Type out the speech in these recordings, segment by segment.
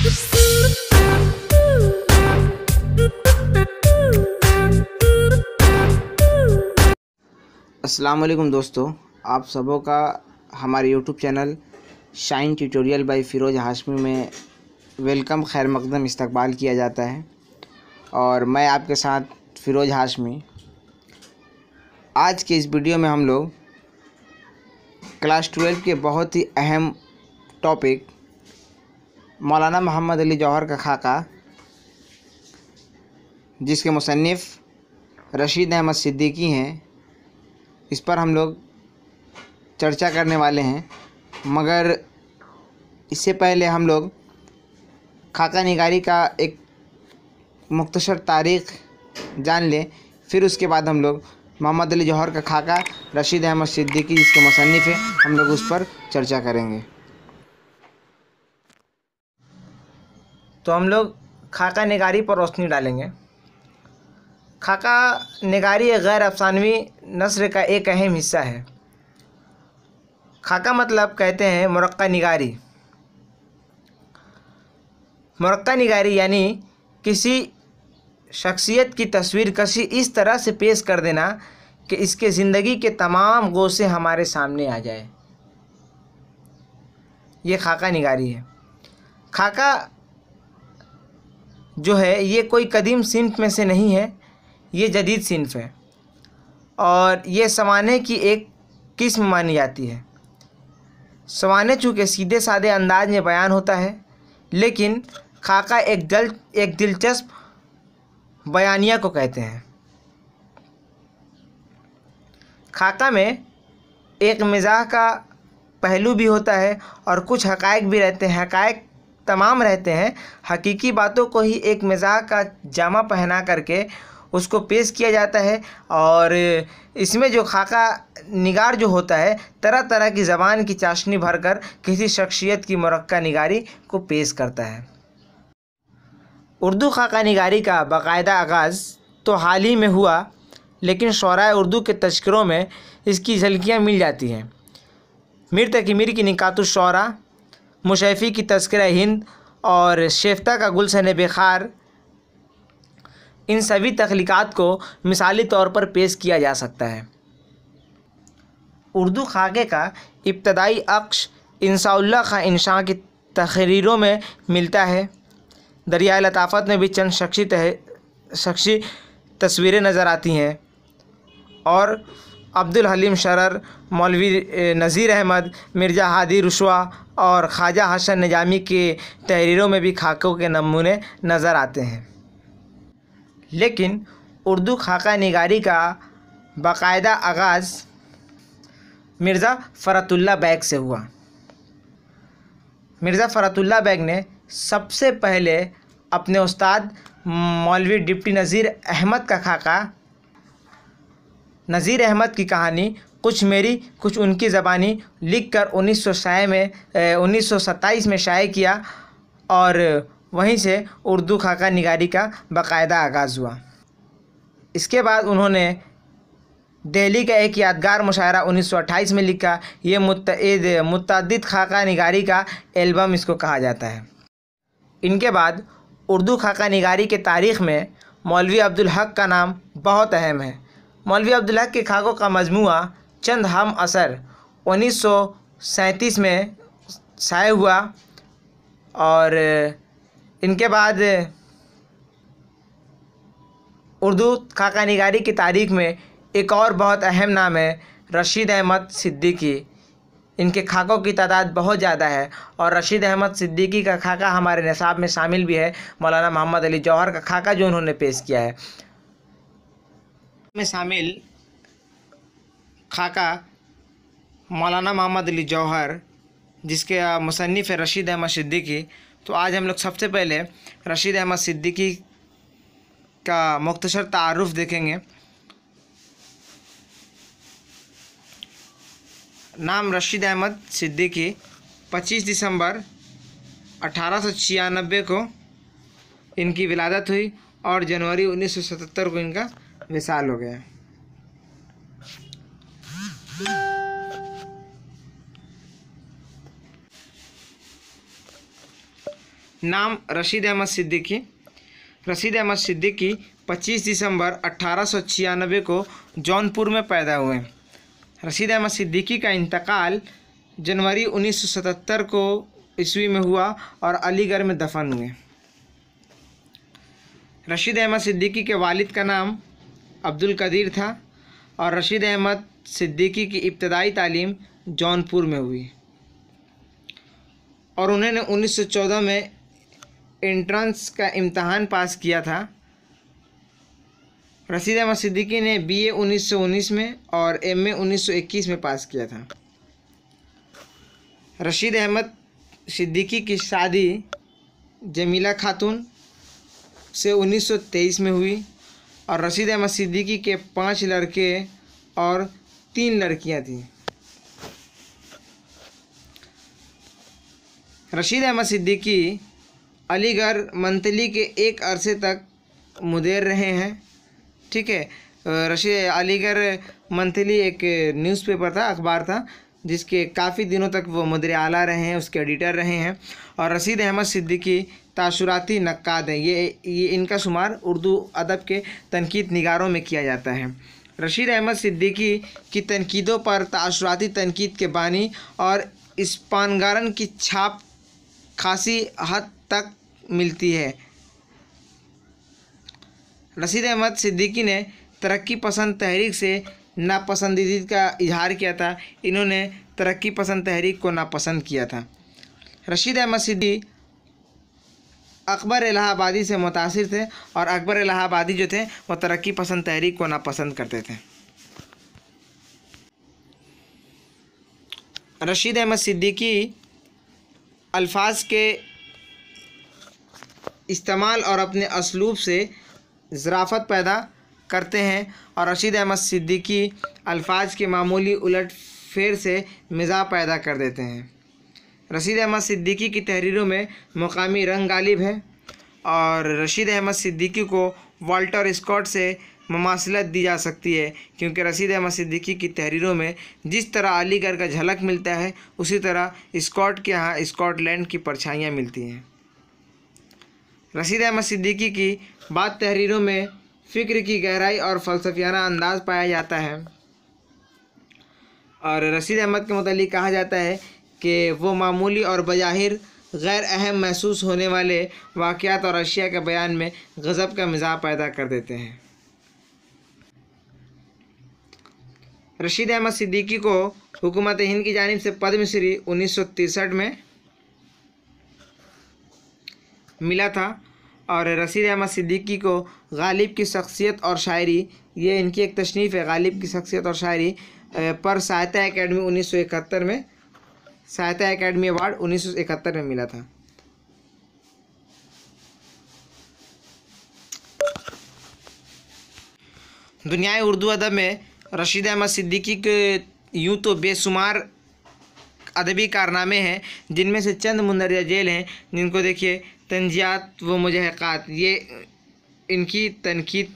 अस्सलाम वालेकुम दोस्तों, आप सबों का हमारे YouTube channel shine tutorial by Firoz Hashmi में वेलकम खैर मकदम इस्तकबाल किया जाता है। और मैं आपके साथ फ़िरोज़ हाशमी। आज के इस वीडियो में हम लोग क्लास 12 के बहुत ही अहम टॉपिक मौलाना मोहम्मद अली जौहर का खाका, जिसके मुसन्निफ़ रशीद अहमद सिद्दीकी हैं, इस पर हम लोग चर्चा करने वाले हैं। मगर इससे पहले हम लोग खाका निगारी का एक मुख्तसर तारीख़ जान लें, फिर उसके बाद हम लोग मोहम्मद अली जौहर का खाका रशीद अहमद सिद्दीकी, जिसके मुसन्निफ़ है, हम लोग उस पर चर्चा करेंगे। तो हम लोग खाका निगारी पर रोशनी डालेंगे। खाका निगारी एक गैर अफसानवी नस्र का एक अहम हिस्सा है। खाका मतलब कहते हैं मुरक्का निगारी। मुरक्का निगारी यानी किसी शख्सियत की तस्वीर कशी इस तरह से पेश कर देना कि इसके ज़िंदगी के तमाम गोशे हमारे सामने आ जाए, ये खाका निगारी है। खाका जो है ये कोई कदीम सिन्फ में से नहीं है, ये जदीद सिन्फ है और ये सवाने की एक किस्म मानी जाती है। सवाने चूँकि सीधे साधे अंदाज में बयान होता है, लेकिन खाका एक दिलचस्प बयानिया को कहते हैं। खाका में एक मिजाह का पहलू भी होता है और कुछ हक़ाइक़ भी रहते हैं। हक़ाइक़ तमाम रहते हैं, हकीकी बातों को ही एक मिजाह का जामा पहना करके उसको पेश किया जाता है। और इसमें जो खाका निगार जो होता है, तरह तरह की ज़बान की चाशनी भरकर किसी शख्सियत की मुरक्का निगारी को पेश करता है। उर्दू खाका निगारी का बाकायदा आगाज़ तो हाल ही में हुआ, लेकिन शोराए उर्दू के तज़किरों में इसकी झलकियाँ मिल जाती हैं। मीर तकी मीर की निकातुश शोरा, मुशैफ़ी की तज़किरा हिंद और शेफ्ता का गुलशन बेखार, इन सभी तख्लीक़ात को मिसाली तौर पर पेश किया जा सकता है। उर्दू खाके का इब्तदाई अक्श इंसाउल्लाह खां इंशा की तहरीरों में मिलता है। दरियाए लताफ़त में भी चंद शख्सी तस्वीरें नज़र आती हैं और अब्दुल हलीम शरर, मौलवी नज़ीर अहमद, मिर्ज़ा हादी रुशवा और ख्वाजा हसन निजामी के तहरीरों में भी खाकों के नमूने नज़र आते हैं। लेकिन उर्दू खाका निगारी का बाकायदा आगाज़ मिर्ज़ा फ़रतुल्लाह बैग से हुआ। मिर्ज़ा फ़रतुल्लाह बैग ने सबसे पहले अपने उस्ताद मौलवी डिप्टी नज़ीर अहमद का खाका नज़ीर अहमद की कहानी कुछ मेरी कुछ उनकी ज़बानी लिखकर 1927 में शाये किया और वहीं से उर्दू खाका निगारी का बाकायदा आगाज़ हुआ। इसके बाद उन्होंने दिल्ली का एक यादगार मुशायरा 1928 में लिखा। ये मुतअद्दिद खाका निगारी का एल्बम इसको कहा जाता है। इनके बाद उर्दू खाका निगारी के तारीख़ में मौलवी अब्दुल हक का नाम बहुत अहम है। मौलवी अब्दुल हक के खाकों का मजमूआ चंद हम असर 1937 में शाये हुआ और इनके बाद उर्दू खाका निगारी की तारीख़ में एक और बहुत अहम नाम है रशीद अहमद सिद्दीकी। इनके खाकों की तादाद बहुत ज़्यादा है और रशीद अहमद सिद्दीकी का खाका हमारे निसाब में शामिल भी है। मौलाना मोहम्मद अली जौहर का खाका जो उन्होंने पेश किया है में शामिल खाका मौलाना मोहम्मद अली जौहर, जिसके मुसन्निफ़ है रशीद अहमद सिद्दीकी। तो आज हम लोग सबसे पहले रशीद अहमद सिद्दीकी का मुख्तसर तारुफ देखेंगे। नाम रशीद अहमद सिद्दीकी 25 दिसंबर 1896 को इनकी विलादत हुई और जनवरी 1977 को इनका विसाल हो गया। नाम रशीद अहमद सिद्दीकी। रशीद अहमद सिद्दीकी 25 दिसंबर 1896 को जौनपुर में पैदा हुए। रशीद अहमद सिद्दीकी का इंतकाल जनवरी 1977 को ईस्वी में हुआ और अलीगढ़ में दफन हुए। रशीद अहमद सिद्दीकी के वालिद का नाम अब्दुल कदीर था और रशीद अहमद सिद्दीकी की इब्तदाई तालीम जौनपुर में हुई और उन्होंने 1914 में एंट्रेंस का इम्तहान पास किया था। रशीद अहमद सिद्दीकी ने BA 1919 में और MA 1921 में पास किया था। रशीद अहमद सिद्दीकी की शादी जमीला खातून से 1923 में हुई और रशीद अहमद सिद्दीकी के 5 लड़के और 3 लड़कियां थीं। रशीद अहमद सिद्दीकी अलीगढ़ मंथली के एक अरसे तक मुदीर रहे हैं। ठीक है, अलीगढ़ मंथली एक न्यूज़पेपर था, अखबार था, जिसके काफ़ी दिनों तक वो मुदीर आला रहे हैं, उसके एडिटर रहे हैं। और रशीद अहमद सिद्दीकी तासुराती नक्काद हैं। ये इनका शुमार उर्दू अदब के तनकीद निगारों में किया जाता है। रशीद अहमद सिद्दीकी की तनकीदों पर तासुराती तनकीद के बानी और स्पानगारन की छाप खासी हद तक मिलती है। रशीद अहमद सिद्दीकी ने तरक्की पसंद तहरीक से नापसंदीदगी का इजहार किया था। इन्होंने तरक्की पसंद तहरीक को नापसंद किया था। रशीद अहमद सिद्दीकी अकबर इलाहाबादी से मुतासिर थे और अकबर इलाहाबादी जो थे वो तरक्की पसंद तहरीक को नापसंद करते थे। रशीद अहमद सिद्दीकी अल्फाज के इस्तेमाल और अपने असलूब से ज़राफ़त पैदा करते हैं और रशीद अहमद सिद्दीकी अल्फाज के मामूली उलट फेर से मिज़ाज पैदा कर देते हैं। रशीद अहमद सिद्दीकी की तहरीरों में मुकामी रंग गालिब है और रशीद अहमद सिद्दीकी को वाल्टर स्कॉट से मुमासलत दी जा सकती है, क्योंकि रशीद अहमद सिद्दीकी की तहरीरों में जिस तरह अलीगढ़ का झलक मिलता है उसी तरह स्कॉट के यहाँ स्कॉटलैंड की परछाइयाँ मिलती हैं। रशीद अहमद सिद्दीकी की बाद तहरीरों में फ़िक्र की गहराई और फ़लसफ़ियाना अंदाज़ पाया जाता है और रशीद अहमद के मुतालिक कहा जाता है कि वो मामूली और बज़ाहिर गैर अहम महसूस होने वाले वाक़यात और अशिया के बयान में गज़ब का मिज़ाज पैदा कर देते हैं। रशीद अहमद सिद्दीकी को हुकूमत हिंद की जानिब से पद्मश्री 1963 में मिला था और रशीद अहमद सिद्दीकी को गालिब की शख्सियत और शायरी, ये इनकी एक तशनीफ़ है, गालिब की शख्सियत और शायरी पर साहित्य अकेडमी 1971 में, साहित्य अकेडमी अवार्ड 1971 में मिला था। दुनियाए उर्दू अदब में रशीद अहमद सिद्दीकी के यूँ तो बेशुमार अदबी कारनामे हैं, जिनमें से चंद मुंदरजा जेल हैं, जिनको देखिए तंजियात व मुजहक़ात, ये इनकी तनकीद।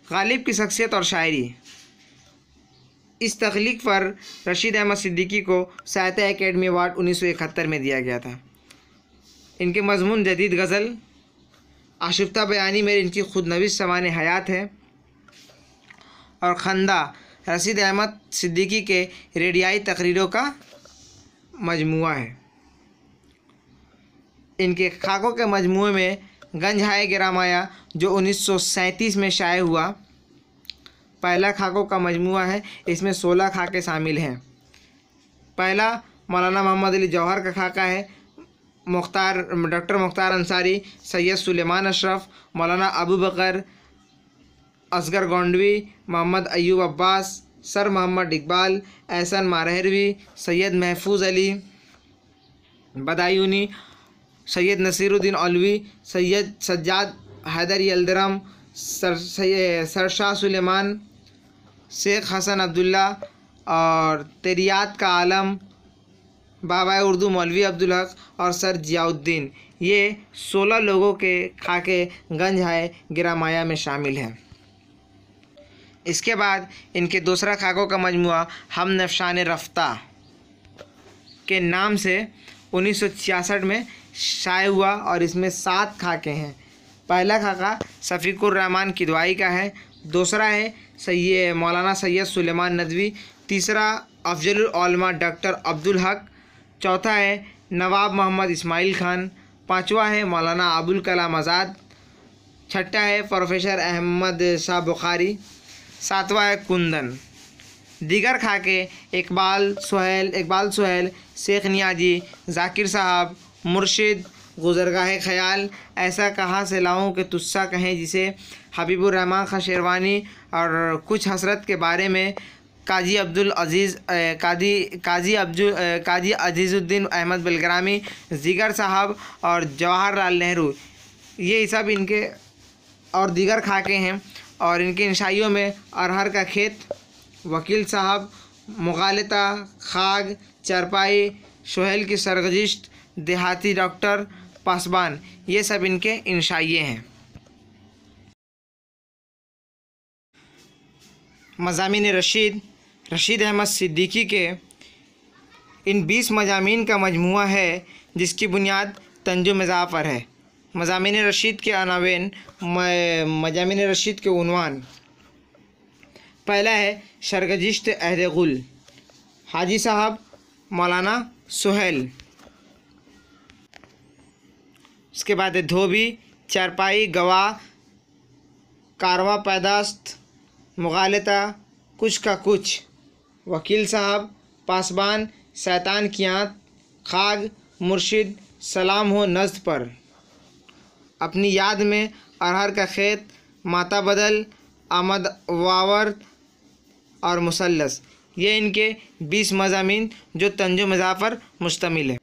गालिब की शख्सियत और शायरी, इस तख्लीक पर रशीद अहमद सिद्दीकी को साहित्य अकेडमी अवार्ड 1971 में दिया गया था। इनके मज़मून जदीद गज़ल, आशिफ्ता बयानी में इनकी खुदनविश सवाने हयात है और खंदा रशीद अहमद सिद्दीकी के रेडियाई तकरीरों का मजमुआ है। इनके खाकों के मजमुए में गंज-ए गिरामाया जो 1937 में शाये हुआ पहला खाकों का मजमुआ है। इसमें 16 खाके शामिल हैं। पहला मौलाना मोहम्मद अली जौहर का खाका है। डॉक्टर मुख्तार अंसारी, सैयद सुलेमान अशरफ, मौलाना अबू बकर, असगर गोंडवी, मोहम्मद अयूब अब्बास, सर मोहम्मद इकबाल, एहसन मारहरवी, सैयद महफूज अली बदायूनी, सैयद नसीरुद्दीन अलवी, सैयद सज्जाद हैदर यल्दरम, सरशाह सुलेमान, शेख हसन अब्दुल्ला और तेरियात का आलम, बाबा उर्दू मौलवी अब्दुल हक और सर जियाउद्दीन, ये 16 लोगों के खाके गंज-ए गिरामाया में शामिल हैं। इसके बाद इनके दूसरा खाकों का मजमुआ हम नफ्शान रफ्ता के नाम से 1966 में शाये हुआ और इसमें 7 खाके हैं। पहला खाका शफीकुर रहमान किदवाई का है, दूसरा है मौलाना सैयद सुलेमान नदवी, तीसरा अफजलुल उलमा डॉक्टर अब्दुल हक, चौथा है नवाब मोहम्मद इस्माइल खान, पांचवा है मौलाना अबुल कलाम आज़ाद, छठा है प्रोफेसर अहमद शाह बुखारी, सातवां है कुंदन। दीगर खाके इकबाल सुहेल, शेख नियाजी, जाकिर साहब, मुर्शिद, गुजरगाह ख़याल, ऐसा कहाँ से लाऊं कि तुस्सा कहें जिसे, हबीबुर रहमान खां शेरवानी और कुछ हसरत के बारे में, काजी अजीज़ुद्दीन अहमद बिलग्रामी, जिगर साहब और जवाहरलाल नेहरू, ये सब इनके और दीगर खाके हैं। और इनके इंशाइयों में अरहर का खेत, वकील साहब, मुगालता, खाग, चरपाई, सुहेल की सरगजिश्त, देहाती डॉक्टर, पासबान, ये सब इनके इंशाइये हैं। मज़ामीन रशीद अहमद सिद्दीकी के इन 20 मज़ामीन का मजमुआ है जिसकी बुनियाद तंजो मिज़ाह पर है। मज़ामीन रशीद के अनावेन, मज़ामीन रशीद के उन्वान, पहला है सरगजिश्त अहद गुल, हाजी साहब मौलाना सुहेल, उसके बाद है धोबी, चरपाई, गवाह, कारवा पैदास्त, मुगालता, कुछ का कुछ, वकील साहब, पासबान, शैतान की आंत, खाग, मुर्शिद, सलाम हो नज़्द पर, अपनी याद में, अरहर का खेत, माता बदल, आमद वावर और मुसल्लस, ये इनके 20 मज़ामीन जो तंजो मिज़ाह पर मुश्तमिल है।